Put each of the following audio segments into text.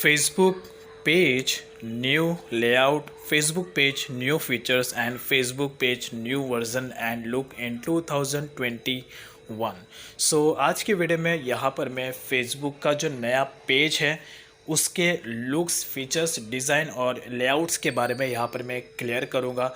Facebook page new layout, Facebook page new features and Facebook page new version and look in 2021। सो आज की video में यहाँ पर मैं Facebook का जो नया पेज है उसके लुक्स, फीचर्स, डिज़ाइन और लेआउट्स के बारे में यहाँ पर मैं क्लियर करूँगा।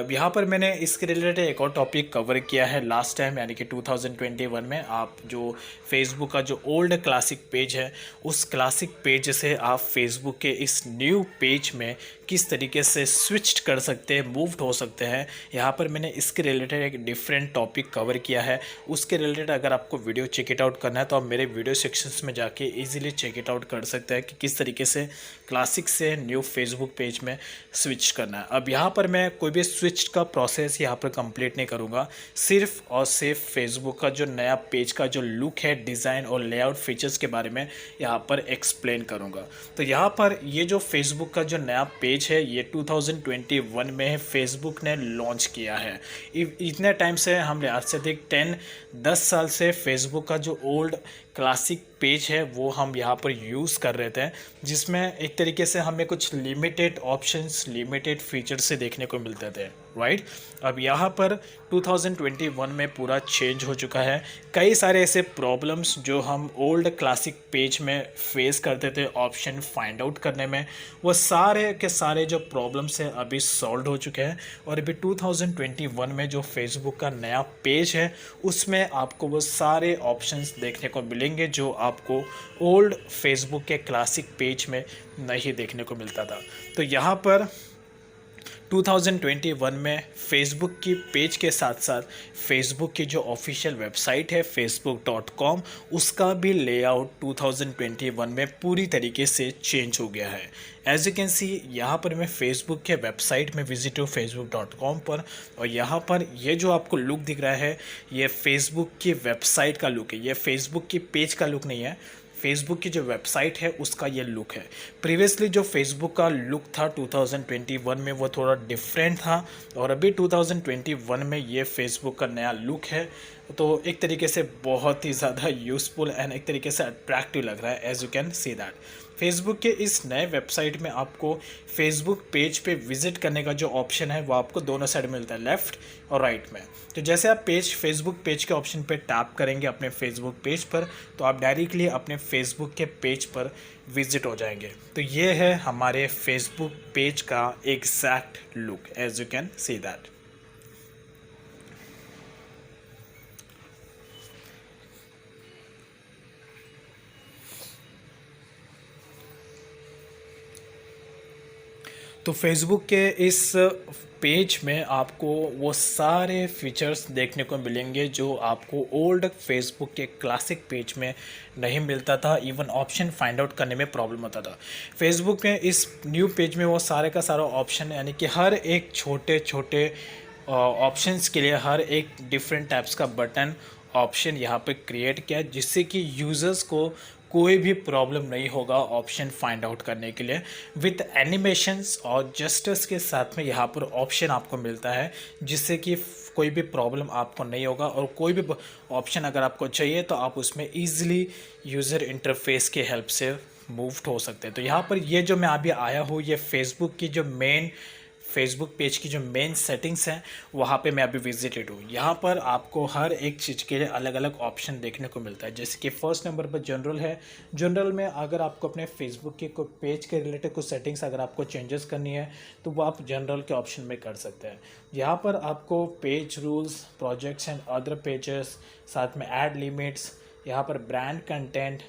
यहाँ पर मैंने इसके रिलेटेड एक और टॉपिक कवर किया है लास्ट टाइम, यानी कि 2021 में। आप जो फेसबुक का जो ओल्ड क्लासिक पेज है उस क्लासिक पेज से आप फेसबुक के इस न्यू पेज में किस तरीके से स्विच कर सकते हैं, मूव्ड हो सकते हैं, यहाँ पर मैंने इसके रिलेटेड एक डिफरेंट टॉपिक कवर किया है। उसके रिलेटेड अगर आपको वीडियो चेक इट आउट करना है तो आप मेरे वीडियो सेक्शंस में जाके इजीली चेक इट आउट कर सकते हैं कि किस तरीके से क्लासिक से न्यू फेसबुक पेज में स्विच करना है। अब यहाँ पर मैं कोई भी स्विच का प्रोसेस यहाँ पर कंप्लीट नहीं करूँगा, सिर्फ और सिर्फ फेसबुक का जो नया पेज का जो लुक है, डिज़ाइन और लेआउट फीचर्स के बारे में यहाँ पर एक्सप्लेन करूँगा। तो यहाँ पर ये जो फेसबुक का जो नया पेज है ये 2021 में फेसबुक ने लॉन्च किया है। इतने टाइम से हम आज से अधिक 10 साल से फेसबुक का जो ओल्ड क्लासिक पेज है वो हम यहाँ पर यूज़ कर रहे थे, जिसमें एक तरीके से हमें कुछ लिमिटेड ऑप्शंस, लिमिटेड फीचर्स से देखने को मिलते थे, राइट। अब यहाँ पर 2021 में पूरा चेंज हो चुका है। कई सारे ऐसे प्रॉब्लम्स जो हम ओल्ड क्लासिक पेज में फेस करते थे ऑप्शन फाइंड आउट करने में, वो सारे के सारे जो प्रॉब्लम्स हैं अभी सॉल्व हो चुके हैं। और अभी 2021 में जो फेसबुक का नया पेज है उसमें आपको वो सारे ऑप्शंस देखने को मिलेंगे जो आपको ओल्ड फेसबुक के क्लासिक पेज में नहीं देखने को मिलता था। तो यहाँ पर 2021 में फेसबुक की पेज के साथ साथ फेसबुक की जो ऑफिशियल वेबसाइट है facebook.com, उसका भी लेआउट 2021 में पूरी तरीके से चेंज हो गया है। एज यू कैन सी यहाँ पर मैं फेसबुक के वेबसाइट में विजिट हूँ facebook.com पर, और यहाँ पर ये जो आपको लुक दिख रहा है ये फेसबुक की वेबसाइट का लुक है, ये फेसबुक की पेज का लुक नहीं है। फेसबुक की जो वेबसाइट है उसका ये लुक है। प्रीवियसली जो फेसबुक का लुक था 2021 में वो थोड़ा डिफरेंट था, और अभी 2021 में ये फेसबुक का नया लुक है। तो एक तरीके से बहुत ही ज़्यादा यूज़फुल एंड एक तरीके से अट्रैक्टिव लग रहा है। As you can see that Facebook के इस नए वेबसाइट में आपको फेसबुक पेज पे विजिट करने का जो ऑप्शन है वो आपको दोनों साइड मिलता है, लेफ़्ट और राइट में। तो जैसे आप फेसबुक पेज के ऑप्शन पे टैप करेंगे अपने फेसबुक पेज पर, तो आप डायरेक्टली अपने फेसबुक के पेज पर विजिट हो जाएंगे। तो ये है हमारे फेसबुक पेज का exact look, as you can see that. तो फेसबुक के इस पेज में आपको वो सारे फीचर्स देखने को मिलेंगे जो आपको ओल्ड फेसबुक के क्लासिक पेज में नहीं मिलता था। इवन ऑप्शन फाइंड आउट करने में प्रॉब्लम होता था। फेसबुक के इस न्यू पेज में वो सारे का सारा ऑप्शन, यानी कि हर एक छोटे छोटे ऑप्शंस के लिए हर एक डिफरेंट टाइप्स का बटन ऑप्शन यहाँ पे क्रिएट किया, जिससे कि यूज़र्स को कोई भी प्रॉब्लम नहीं होगा ऑप्शन फाइंड आउट करने के लिए। विथ एनिमेशंस और जस्टिस के साथ में यहाँ पर ऑप्शन आपको मिलता है, जिससे कि कोई भी प्रॉब्लम आपको नहीं होगा। और कोई भी ऑप्शन अगर आपको चाहिए तो आप उसमें ईजिली यूज़र इंटरफेस के हेल्प से मूव हो सकते हैं। तो यहाँ पर ये जो मैं अभी आया हूँ ये फेसबुक की जो मेन फेसबुक पेज की जो मेन सेटिंग्स हैं वहाँ पे मैं अभी विजिटेड हूँ। यहाँ पर आपको हर एक चीज़ के लिए अलग अलग ऑप्शन देखने को मिलता है। जैसे कि फर्स्ट नंबर पर जनरल है। जनरल में अगर आपको अपने फेसबुक के कोई पेज के रिलेटेड कुछ सेटिंग्स अगर आपको चेंजेस करनी है तो वो आप जनरल के ऑप्शन में कर सकते हैं। यहाँ पर आपको page rules, projects and other pages, साथ में ऐड लिमिट्स, यहाँ पर ब्रांड कंटेंट,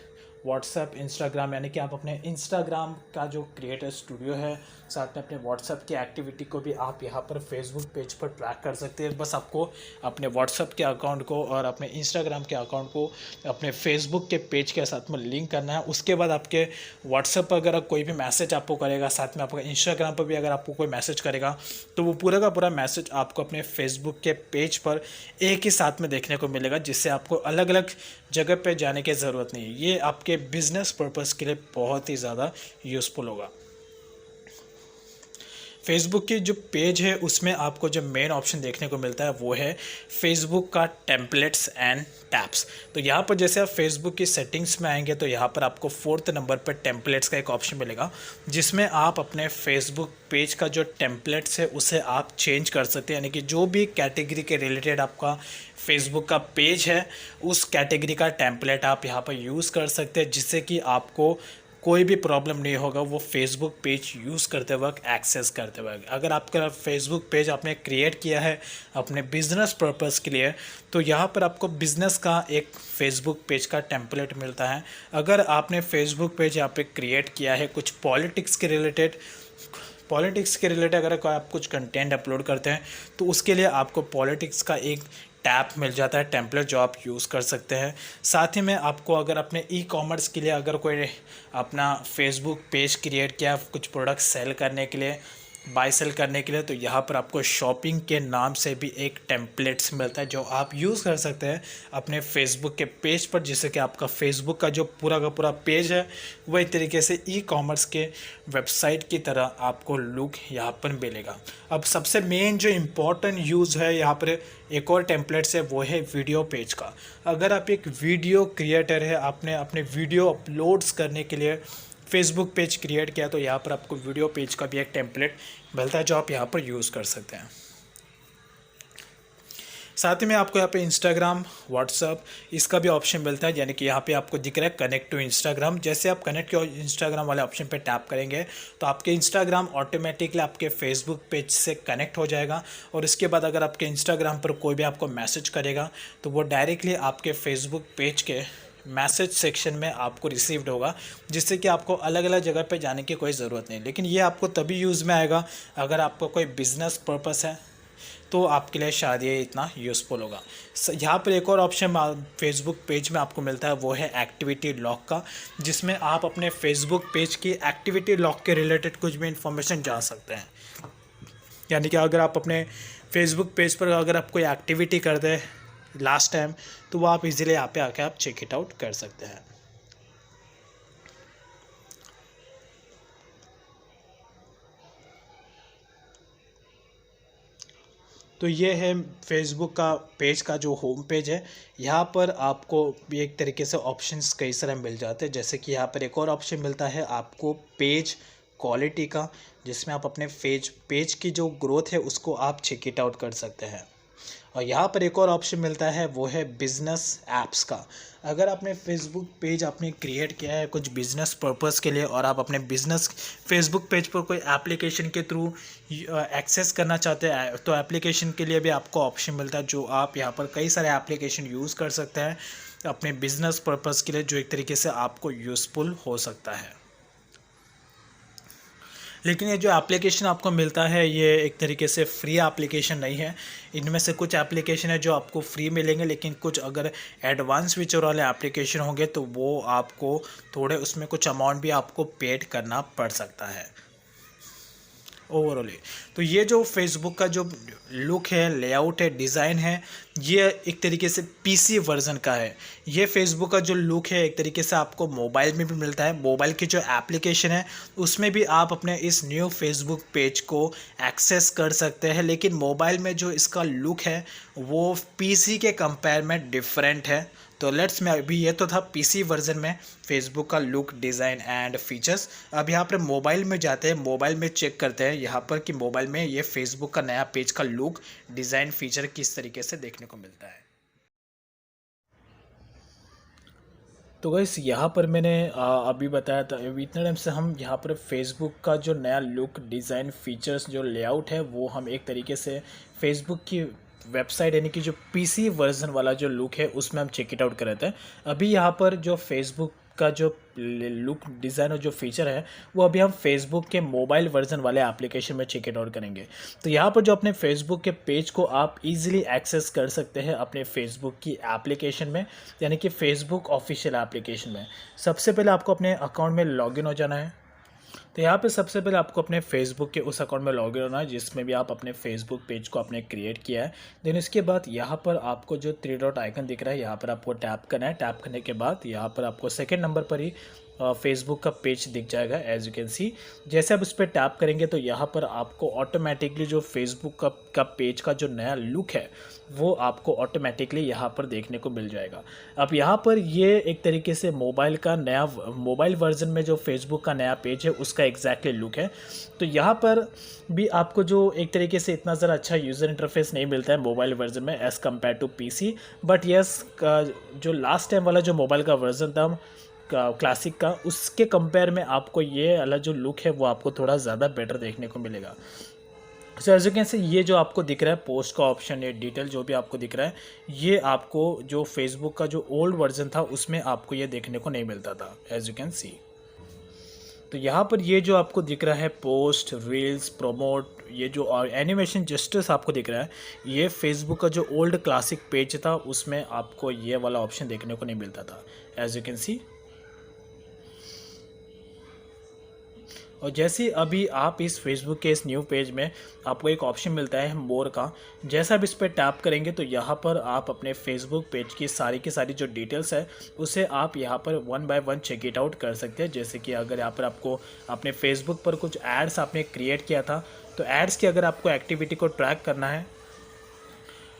व्हाट्सएप, इंस्टाग्राम, यानी कि आप अपने इंस्टाग्राम का जो क्रिएटर स्टूडियो है, साथ में अपने व्हाट्सएप की एक्टिविटी को भी आप यहाँ पर फेसबुक पेज पर ट्रैक कर सकते हैं। बस आपको अपने व्हाट्सएप के अकाउंट को और अपने इंस्टाग्राम के अकाउंट को अपने फेसबुक के पेज के साथ में लिंक करना है। उसके बाद आपके व्हाट्सएप पर अगर कोई भी मैसेज आपको करेगा, साथ में आपका इंस्टाग्राम पर भी अगर आपको कोई मैसेज करेगा, तो वो पूरा का पूरा मैसेज आपको अपने फेसबुक के पेज पर एक ही साथ में देखने को मिलेगा, जिससे आपको अलग अलग जगह पे जाने की ज़रूरत नहीं है। ये आपके बिजनेस पर्पस के लिए बहुत ही ज़्यादा यूज़फुल होगा। फेसबुक की जो पेज है उसमें आपको जो मेन ऑप्शन देखने को मिलता है वो है फेसबुक का टेम्पलेट्स एंड टैब्स। तो यहाँ पर जैसे आप फेसबुक की सेटिंग्स में आएंगे तो यहाँ पर आपको 4th नंबर पर टेम्पलेट्स का एक ऑप्शन मिलेगा, जिसमें आप अपने फेसबुक पेज का जो टेम्पलेट्स है उसे आप चेंज कर सकते हैं। यानी कि जो भी कैटेगरी के रिलेटेड आपका फेसबुक का पेज है उस कैटेगरी का टेम्पलेट आप यहाँ पर यूज़ कर सकते हैं, जिससे कि आपको कोई भी प्रॉब्लम नहीं होगा वो फेसबुक पेज यूज़ करते वक्त, एक्सेस करते वक्त। अगर आपका फेसबुक पेज आपने क्रिएट किया है अपने बिजनेस पर्पस के लिए, तो यहाँ पर आपको बिजनेस का एक फेसबुक पेज का टेम्पलेट मिलता है। अगर आपने फेसबुक पेज यहाँ पे क्रिएट किया है कुछ पॉलिटिक्स के रिलेटेड अगर आप कुछ कंटेंट अपलोड करते हैं तो उसके लिए आपको पॉलिटिक्स का एक टैब मिल जाता है, टेम्पलेट, जो आप यूज़ कर सकते हैं। साथ ही में आपको अगर अपने ई कॉमर्स के लिए अगर कोई अपना फेसबुक पेज क्रिएट किया कुछ प्रोडक्ट सेल करने के लिए, बाय सेल करने के लिए, तो यहाँ पर आपको शॉपिंग के नाम से भी एक टेम्पलेट्स मिलता है जो आप यूज़ कर सकते हैं अपने फेसबुक के पेज पर, जिससे कि आपका फेसबुक का जो पूरा का पूरा पेज है वही तरीके से ई कॉमर्स के वेबसाइट की तरह आपको लुक यहाँ पर मिलेगा। अब सबसे मेन जो इम्पोर्टेंट यूज़ है यहाँ पर एक और टेम्पलेट्स है वो है वीडियो पेज का। अगर आप एक वीडियो क्रिएटर है, आपने अपने वीडियो अपलोड्स करने के लिए फेसबुक पेज क्रिएट किया, तो यहाँ पर आपको वीडियो पेज का भी एक टेम्पलेट मिलता है जो आप यहाँ पर यूज़ कर सकते हैं। साथ ही में आपको यहाँ पे इंस्टाग्राम, व्हाट्सअप इसका भी ऑप्शन मिलता है। यानी कि यहाँ पे आपको दिख रहा है कनेक्ट टू इंस्टाग्राम। जैसे आप कनेक्ट टू इंस्टाग्राम वाले ऑप्शन पे टैप करेंगे तो आपके इंस्टाग्राम ऑटोमेटिकली आपके फेसबुक पेज से कनेक्ट हो जाएगा, और इसके बाद अगर आपके इंस्टाग्राम पर कोई भी आपको मैसेज करेगा तो वो डायरेक्टली आपके फेसबुक पेज के मैसेज सेक्शन में आपको रिसीव्ड होगा, जिससे कि आपको अलग अलग जगह पे जाने की कोई ज़रूरत नहीं। लेकिन ये आपको तभी यूज़ में आएगा अगर आपको कोई बिज़नेस पर्पस है, तो आपके लिए शायद ये इतना यूज़फुल होगा। यहाँ पर एक और ऑप्शन फेसबुक पेज में आपको मिलता है वो है एक्टिविटी लॉक का, जिसमें आप अपने फेसबुक पेज की एक्टिविटी लॉक के रिलेटेड कुछ भी इंफॉर्मेशन जान सकते हैं। यानी कि अगर आप अपने फेसबुक पेज पर अगर आप कोई एक्टिविटी कर दें लास्ट टाइम, तो वो आप इजीली यहाँ पे आके आप चेक इट आउट कर सकते हैं। तो ये है फेसबुक का पेज का जो होम पेज है। यहाँ पर आपको भी एक तरीके से ऑप्शंस कई सारे मिल जाते हैं, जैसे कि यहाँ पर एक और ऑप्शन मिलता है आपको पेज क्वालिटी का, जिसमें आप अपने पेज की जो ग्रोथ है उसको आप चेक इट आउट कर सकते हैं। और यहाँ पर एक और ऑप्शन मिलता है वो है बिज़नेस ऐप्स का। अगर आपने फेसबुक पेज आपने क्रिएट किया है कुछ बिज़नेस पर्पस के लिए, और आप अपने बिज़नेस फेसबुक पेज पर कोई एप्लीकेशन के थ्रू एक्सेस करना चाहते हैं, तो एप्लीकेशन के लिए भी आपको ऑप्शन मिलता है, जो आप यहाँ पर कई सारे एप्लीकेशन यूज़ कर सकते हैं अपने बिज़नेस पर्पस के लिए, जो एक तरीके से आपको यूज़फुल हो सकता है। लेकिन ये जो एप्लीकेशन आपको मिलता है ये एक तरीके से फ्री एप्लीकेशन नहीं है। इनमें से कुछ एप्लीकेशन है जो आपको फ्री मिलेंगे, लेकिन कुछ अगर एडवांस फीचर वाले एप्लीकेशन होंगे तो वो आपको थोड़े उसमें कुछ अमाउंट भी आपको पेड करना पड़ सकता है ओवरऑली। तो ये जो फेसबुक का जो लुक है, लेआउट है, डिज़ाइन है, ये एक तरीके से पीसी वर्जन का है। ये फेसबुक का जो लुक है एक तरीके से आपको मोबाइल में भी मिलता है। मोबाइल की जो एप्लीकेशन है उसमें भी आप अपने इस न्यू फेसबुक पेज को एक्सेस कर सकते हैं, लेकिन मोबाइल में जो इसका लुक है वो पीसी के कंपेयर में डिफरेंट है। तो लेट्स में अभी ये तो था पीसी वर्जन में फेसबुक का लुक, डिज़ाइन एंड फीचर्स। अब यहाँ पर मोबाइल में जाते हैं, मोबाइल में चेक करते हैं यहाँ पर कि मोबाइल में ये फेसबुक का नया पेज का लुक, डिज़ाइन, फीचर किस तरीके से देखने को मिलता है। तो गाइस यहाँ पर मैंने अभी बताया था, अभी इतने टाइम से हम यहाँ पर फेसबुक का जो नया लुक, डिज़ाइन, फीचर्स, जो लेआउट है वो हम एक तरीके से फेसबुक की वेबसाइट यानी कि जो पीसी वर्जन वाला जो लुक है उसमें हम चेक इट आउट कर रहे थे। अभी यहाँ पर जो फेसबुक का जो लुक, डिज़ाइन और जो फीचर है वो अभी हम फेसबुक के मोबाइल वर्जन वाले एप्लीकेशन में चेक इट आउट करेंगे। तो यहाँ पर जो अपने फेसबुक के पेज को आप इजीली एक्सेस कर सकते हैं अपने फेसबुक की एप्लीकेशन में, यानी कि फेसबुक ऑफिशियल एप्लीकेशन में। सबसे पहले आपको अपने अकाउंट में लॉगिन हो जाना है। तो यहाँ पे सबसे पहले आपको अपने फेसबुक के उस अकाउंट में लॉगिन होना है जिसमें भी आप अपने फेसबुक पेज को आपने क्रिएट किया है। देन इसके बाद यहाँ पर आपको जो 3 डॉट आइकन दिख रहा है यहाँ पर आपको टैप करना है। टैप करने के बाद यहाँ पर आपको सेकेंड नंबर पर ही फेसबुक का पेज दिख जाएगा एज यू कैन सी। जैसे आप उस पर टैप करेंगे तो यहाँ पर आपको ऑटोमेटिकली जो फेसबुक का पेज का जो नया लुक है वो आपको ऑटोमेटिकली यहाँ पर देखने को मिल जाएगा। अब यहाँ पर ये एक तरीके से मोबाइल वर्जन में जो फेसबुक का नया पेज है उसका एग्जैक्टली लुक है। तो यहाँ पर भी आपको जो एक तरीके से इतना ज़रा अच्छा यूज़र इंटरफेस नहीं मिलता है मोबाइल वर्जन में as compared to PC, but yes जो लास्ट टाइम वाला जो मोबाइल का वर्जन था क्लासिक का, उसके कंपेयर में आपको ये वाला जो लुक है वो आपको थोड़ा ज़्यादा बेटर देखने को मिलेगा। So as you can say ये जो आपको दिख रहा है पोस्ट का ऑप्शन, ये डिटेल जो भी आपको दिख रहा है, ये आपको जो फेसबुक का जो ओल्ड वर्जन था उसमें आपको ये देखने को नहीं मिलता था एज यू कैन सी। तो यहाँ पर ये जो आपको दिख रहा है पोस्ट, रील्स, प्रोमोट, ये जो और एनिमेशन जेस्टर्स आपको दिख रहा है, ये फेसबुक का जो ओल्ड क्लासिक पेज था उसमें आपको ये वाला ऑप्शन देखने को नहीं मिलता था एज यू कैन सी। और जैसे अभी आप इस फेसबुक के इस न्यू पेज में आपको एक ऑप्शन मिलता है मोर का, जैसा आप इस पर टैप करेंगे तो यहाँ पर आप अपने फेसबुक पेज की सारी जो डिटेल्स है उसे आप यहाँ पर 1 बाय 1 चेक इट आउट कर सकते हैं। जैसे कि अगर यहाँ पर आपको अपने फेसबुक पर कुछ एड्स आपने क्रिएट किया था तो एड्स की अगर आपको एक्टिविटी को ट्रैक करना है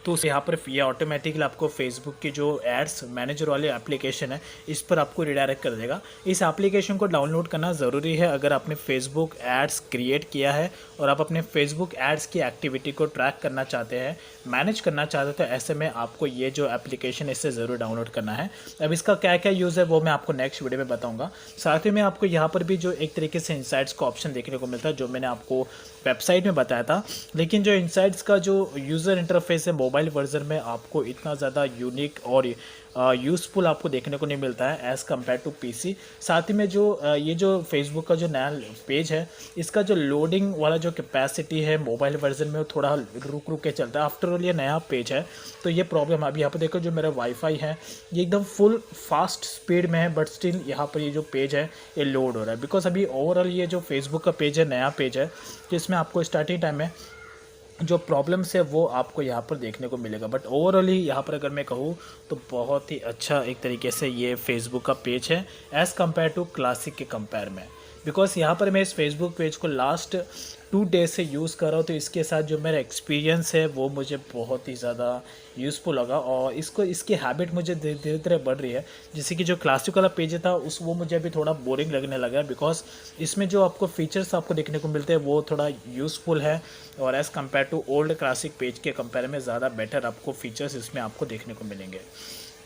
तो उसे यहाँ पर ये ऑटोमेटिकली आपको फेसबुक की जो एड्स मैनेजर वाले एप्लीकेशन है इस पर आपको रिडायरेक्ट कर देगा। इस एप्लीकेशन को डाउनलोड करना ज़रूरी है अगर आपने फेसबुक एड्स क्रिएट किया है और आप अपने फेसबुक एड्स की एक्टिविटी को ट्रैक करना चाहते हैं, मैनेज करना चाहते हैं, तो ऐसे में आपको ये जो एप्लीकेशन इससे ज़रूर डाउनलोड करना है। अब इसका क्या क्या यूज़ है वो मैं आपको नेक्स्ट वीडियो में बताऊँगा। साथ ही में आपको यहाँ पर भी जो एक तरीके से इंसाइट्स का ऑप्शन देखने को मिलता है जो मैंने आपको वेबसाइट में बताया था, लेकिन जो इंसाइट्स का जो यूज़र इंटरफेस है मोबाइल वर्जन में आपको इतना ज़्यादा यूनिक और यूज़फुल आपको देखने को नहीं मिलता है एज़ कम्पेयर टू पीसी। साथ ही में जो ये जो फेसबुक का जो नया पेज है इसका जो लोडिंग वाला जो कैपेसिटी है मोबाइल वर्जन में वो थोड़ा रुक के चलता है। आफ्टर ऑल ये नया पेज है तो ये प्रॉब्लम अभी यहाँ पर देखो जो मेरा वाईफाई है ये एकदम फुल फास्ट स्पीड में है, बट स्टिल यहाँ पर ये जो पेज है ये लोड हो रहा है बिकॉज अभी ओवरऑल ये जो फेसबुक का पेज है नया पेज है जिसमें आपको स्टार्टिंग टाइम में जो प्रॉब्लम्स है वो आपको यहाँ पर देखने को मिलेगा। बट ओवरऑल ही यहाँ पर अगर मैं कहूँ तो बहुत ही अच्छा एक तरीके से ये फेसबुक का पेज है एज़ कम्पेयर टू क्लासिक के कंपेयर में, बिकॉज यहाँ पर मैं इस फेसबुक पेज को लास्ट 2 डेज से यूज़ कर रहा हूँ तो इसके साथ जो मेरा एक्सपीरियंस है वो मुझे बहुत ही ज़्यादा यूज़फुल लगा और इसकी हैबिट मुझे धीरे धीरे बढ़ रही है। जैसे कि जो क्लासिक वाला पेज था वो मुझे अभी थोड़ा बोरिंग लगने लगा है बिकॉज इसमें जो आपको फीचर्स आपको देखने को मिलते हैं वो थोड़ा यूज़फुल है और as compared to old classic page के कंपेयर में ज़्यादा बेटर आपको फीचर्स इसमें आपको देखने को मिलेंगे।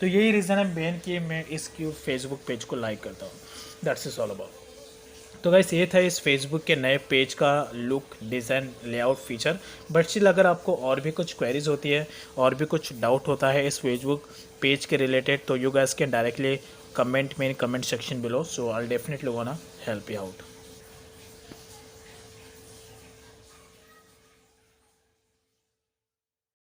तो यही रीज़न है मेन कि मैं इसकी फेसबुक पेज को लाइक करता हूँ। That's is all about. तो गाइस ये था इस फेसबुक के नए पेज का look, design, layout, feature. But still अगर आपको और भी कुछ क्वेरीज होती है और भी कुछ डाउट होता है इस फेसबुक पेज के रिलेटेड तो you guys can directly comment में in comment section below, so I will definitely wanna help you out.